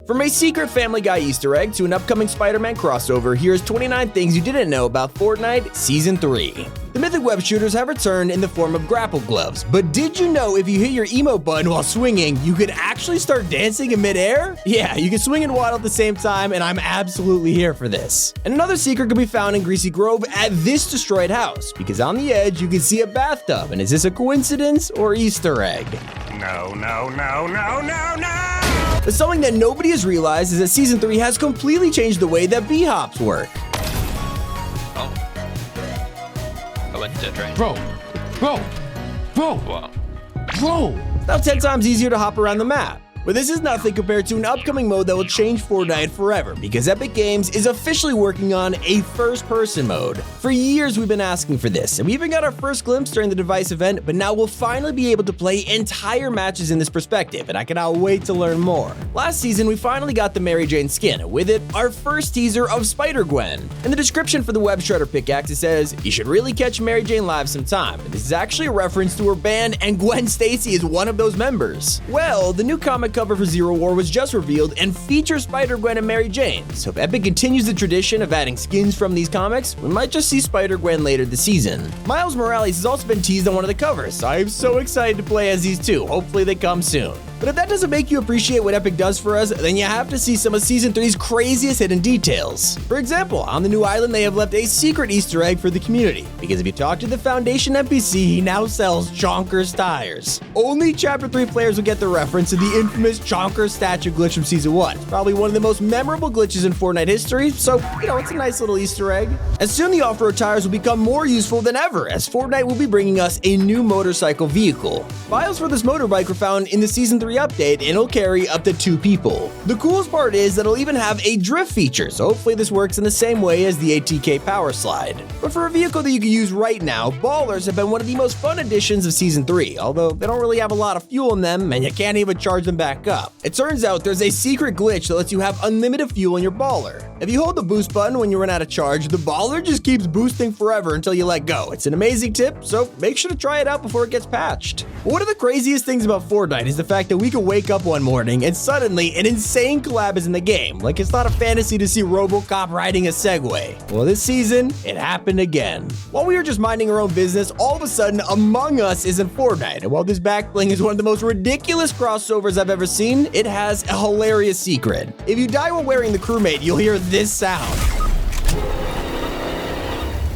From a secret Family Guy Easter egg to an upcoming Spider-Man crossover, here's 29 things you didn't know about Fortnite Season 3. The mythic web shooters have returned in the form of grapple gloves, but did you know if you hit your emote button while swinging, you could actually start dancing in midair? Yeah, you can swing and waddle at the same time, and I'm absolutely here for this. And another secret can be found in Greasy Grove at this destroyed house, because on the edge you can see a bathtub, and is this a coincidence or Easter egg? No, no, no, no, no, no! But something that nobody has realized is that Season 3 has completely changed the way that B-hops work. Oh. I went dead right. Bro! Wow. It's now 10 times easier to hop around the map. But this is nothing compared to an upcoming mode that will change Fortnite forever, because Epic Games is officially working on a first-person mode. For years we've been asking for this, and we even got our first glimpse during the device event, but now we'll finally be able to play entire matches in this perspective, and I cannot wait to learn more. Last season we finally got the Mary Jane skin, and with it, our first teaser of Spider-Gwen. In the description for the Web Shredder pickaxe it says, "You should really catch Mary Jane live sometime," and this is actually a reference to her band, and Gwen Stacy is one of those members. Well, the new comic cover for Zero War was just revealed and features Spider-Gwen and Mary Jane, so if Epic continues the tradition of adding skins from these comics, we might just see Spider-Gwen later this season. Miles Morales has also been teased on one of the covers, so I'm so excited to play as these two. Hopefully they come soon. But if that doesn't make you appreciate what Epic does for us, then you have to see some of Season 3's craziest hidden details. For example, on the new island they have left a secret Easter egg for the community, because if you talk to the Foundation NPC, he now sells Chonkers tires. Only Chapter 3 players will get the reference to the infamous Chonkers statue glitch from Season 1. It's probably one of the most memorable glitches in Fortnite history, so, it's a nice little Easter egg. And soon the off-road tires will become more useful than ever, as Fortnite will be bringing us a new motorcycle vehicle. Files for this motorbike were found in the Season 3 update, and it'll carry up to 2 people. The coolest part is that it'll even have a drift feature, so hopefully this works in the same way as the ATK Power Slide. But for a vehicle that you can use right now, Ballers have been one of the most fun additions of Season 3, although they don't really have a lot of fuel in them, and you can't even charge them back up. It turns out there's a secret glitch that lets you have unlimited fuel in your Baller. If you hold the boost button when you run out of charge, the Baller just keeps boosting forever until you let go. It's an amazing tip, so make sure to try it out before it gets patched. But one of the craziest things about Fortnite is the fact that we can wake up one morning and suddenly an insane collab is in the game. Like it's not a fantasy to see RoboCop riding a Segway. Well, this season, it happened again. While we were just minding our own business, all of a sudden, Among Us is in Fortnite. And while this backbling is one of the most ridiculous crossovers I've ever seen, it has a hilarious secret. If you die while wearing the crewmate, you'll hear this sound.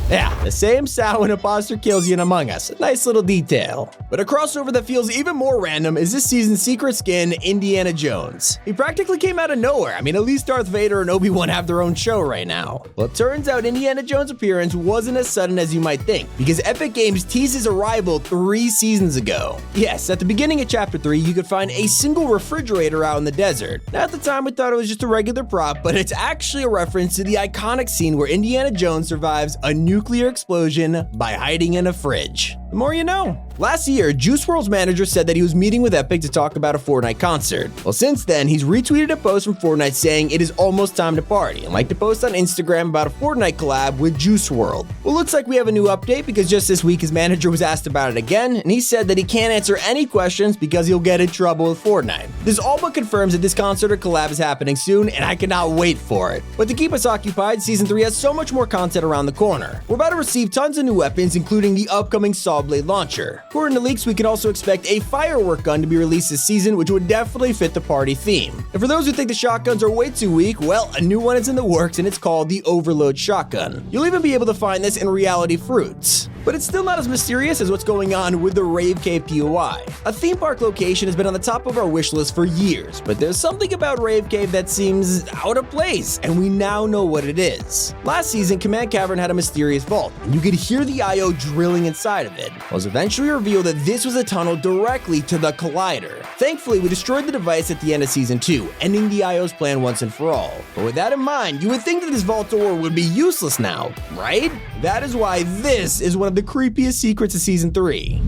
Yeah, the same sound when Imposter kills you in Among Us. A nice little detail. But a crossover that feels even more random is this season's secret skin, Indiana Jones. He practically came out of nowhere. I mean, at least Darth Vader and Obi-Wan have their own show right now. Well, it turns out Indiana Jones' appearance wasn't as sudden as you might think, because Epic Games teased his arrival 3 seasons ago. Yes, at the beginning of Chapter 3, you could find a single refrigerator out in the desert. Now, at the time, we thought it was just a regular prop, but it's actually a reference to the iconic scene where Indiana Jones survives a nuclear explosion by hiding in a fridge. The more you know. Last year, Juice WRLD's manager said that he was meeting with Epic to talk about a Fortnite concert. Well, since then, he's retweeted a post from Fortnite saying it is almost time to party, and liked a post on Instagram about a Fortnite collab with Juice WRLD. Well, looks like we have a new update, because just this week his manager was asked about it again, and he said that he can't answer any questions because he'll get in trouble with Fortnite. This all but confirms that this concert or collab is happening soon, and I cannot wait for it. But to keep us occupied, Season 3 has so much more content around the corner. We're about to receive tons of new weapons, including the upcoming SAWBLADE launcher. According to leaks, we can also expect a firework gun to be released this season, which would definitely fit the party theme. And for those who think the shotguns are way too weak, well, a new one is in the works, and it's called the Overload Shotgun. You'll even be able to find this in Reality Fruits. But it's still not as mysterious as what's going on with the Rave Cave POI. A theme park location has been on the top of our wish list for years, but there's something about Rave Cave that seems out of place, and we now know what it is. Last season, Command Cavern had a mysterious vault, and you could hear the IO drilling inside of it. It was eventually revealed that this was a tunnel directly to the Collider. Thankfully, we destroyed the device at the end of Season 2, ending the IO's plan once and for all. But with that in mind, you would think that this vault door would be useless now, right? That is why this is one of the creepiest secrets of Season 3.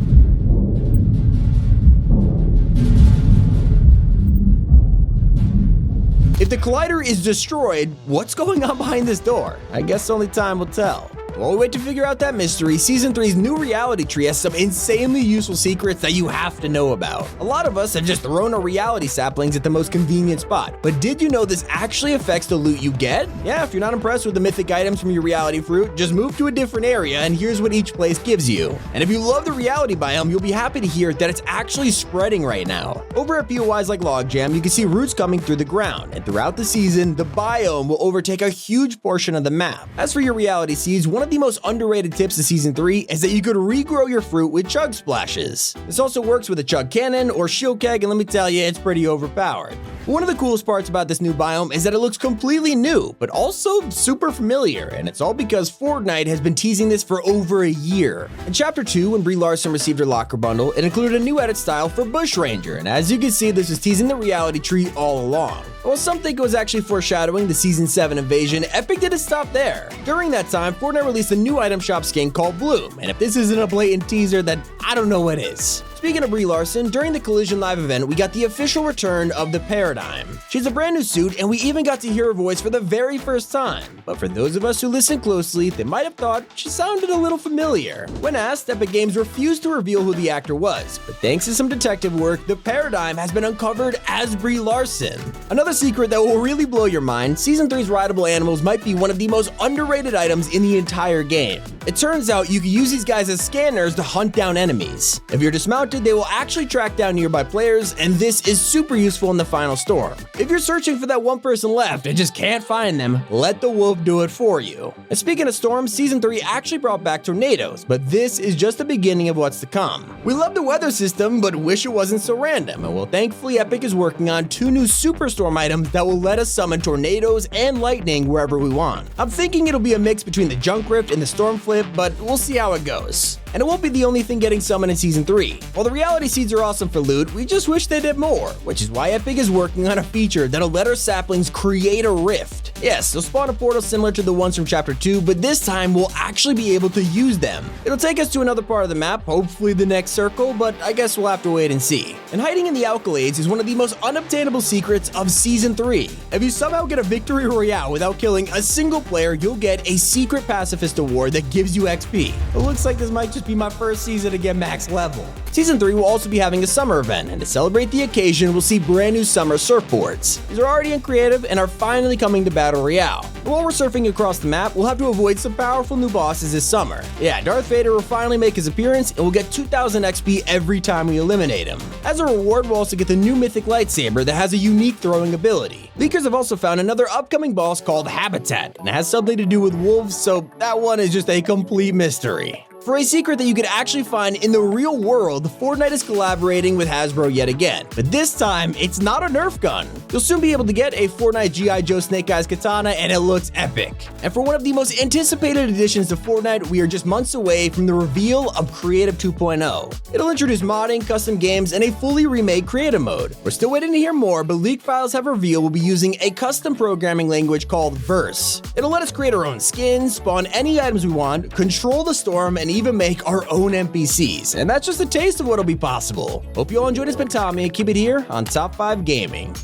If the Collider is destroyed, what's going on behind this door? I guess only time will tell. While we wait to figure out that mystery, Season 3's new reality tree has some insanely useful secrets that you have to know about. A lot of us have just thrown our reality saplings at the most convenient spot, but did you know this actually affects the loot you get? Yeah, if you're not impressed with the mythic items from your reality fruit, just move to a different area and here's what each place gives you. And if you love the reality biome, you'll be happy to hear that it's actually spreading right now. Over at POIs like Logjam, you can see roots coming through the ground, and throughout the season, the biome will overtake a huge portion of the map. As for your reality seeds, one of the most underrated tips of Season 3 is that you could regrow your fruit with chug splashes. This also works with a chug cannon or shield keg, and let me tell you, it's pretty overpowered. One of the coolest parts about this new biome is that it looks completely new, but also super familiar, and it's all because Fortnite has been teasing this for over a year. In Chapter 2, when Brie Larson received her locker bundle, it included a new edit style for Bushranger, and as you can see, this was teasing the reality tree all along. While some think it was actually foreshadowing the Season 7 invasion, Epic didn't stop there. During that time, Fortnite released a new item shop skin called Bloom, and if this isn't a blatant teaser, then I don't know what is. Speaking of Brie Larson, during the Collision Live event, we got the official return of the Paradigm. She's a brand new suit, and we even got to hear her voice for the very first time. But for those of us who listen closely, they might have thought she sounded a little familiar. When asked, Epic Games refused to reveal who the actor was, but thanks to some detective work, the Paradigm has been uncovered as Brie Larson. Another secret that will really blow your mind, Season 3's rideable animals might be one of the most underrated items in the entire game. It turns out you can use these guys as scanners to hunt down enemies. If you're dismounted, they will actually track down nearby players, and this is super useful in the final storm. If you're searching for that one person left and just can't find them, let the wolf do it for you. And speaking of storms, Season 3 actually brought back tornadoes, but this is just the beginning of what's to come. We love the weather system, but wish it wasn't so random, and well, thankfully Epic is working on 2 new superstorm items that will let us summon tornadoes and lightning wherever we want. I'm thinking it'll be a mix between the Junk Rift and the Storm Flip, but we'll see how it goes. And it won't be the only thing getting summoned in Season 3. While the reality seeds are awesome for loot, we just wish they did more, which is why Epic is working on a feature that'll let our saplings create a rift. Yes, they'll spawn a portal similar to the ones from Chapter 2, but this time we'll actually be able to use them. It'll take us to another part of the map, hopefully the next circle, but I guess we'll have to wait and see. And hiding in the ACCOLADES is one of the most unobtainable secrets of Season 3. If you somehow get a victory royale without killing a single player, you'll get a secret pacifist award that gives you XP. It looks like this might just be my first season to get max level. Season 3 will also be having a summer event, and to celebrate the occasion, we'll see brand new summer surfboards. These are already in creative and are finally coming to Battle Royale. And while we're surfing across the map, we'll have to avoid some powerful new bosses this summer. Yeah, Darth Vader will finally make his appearance, and we'll get 2,000 XP every time we eliminate him. As a reward, we'll also get the new mythic lightsaber that has a unique throwing ability. Leakers have also found another upcoming boss called Habitat, and it has something to do with wolves, so that one is just a complete mystery. For a secret that you could actually find in the real world, Fortnite is collaborating with Hasbro yet again, but this time, it's not a Nerf gun. You'll soon be able to get a Fortnite G.I. Joe Snake Eyes katana, and it looks epic. And for one of the most anticipated additions to Fortnite, we are just months away from the reveal of Creative 2.0. It'll introduce modding, custom games, and a fully remade creative mode. We're still waiting to hear more, but leaked files have revealed we'll be using a custom programming language called Verse. It'll let us create our own skins, spawn any items we want, control the storm, and even make our own NPCs, and that's just a taste of what'll be possible. Hope you all enjoyed. It's been Tommy, and keep it here on Top 5 Gaming.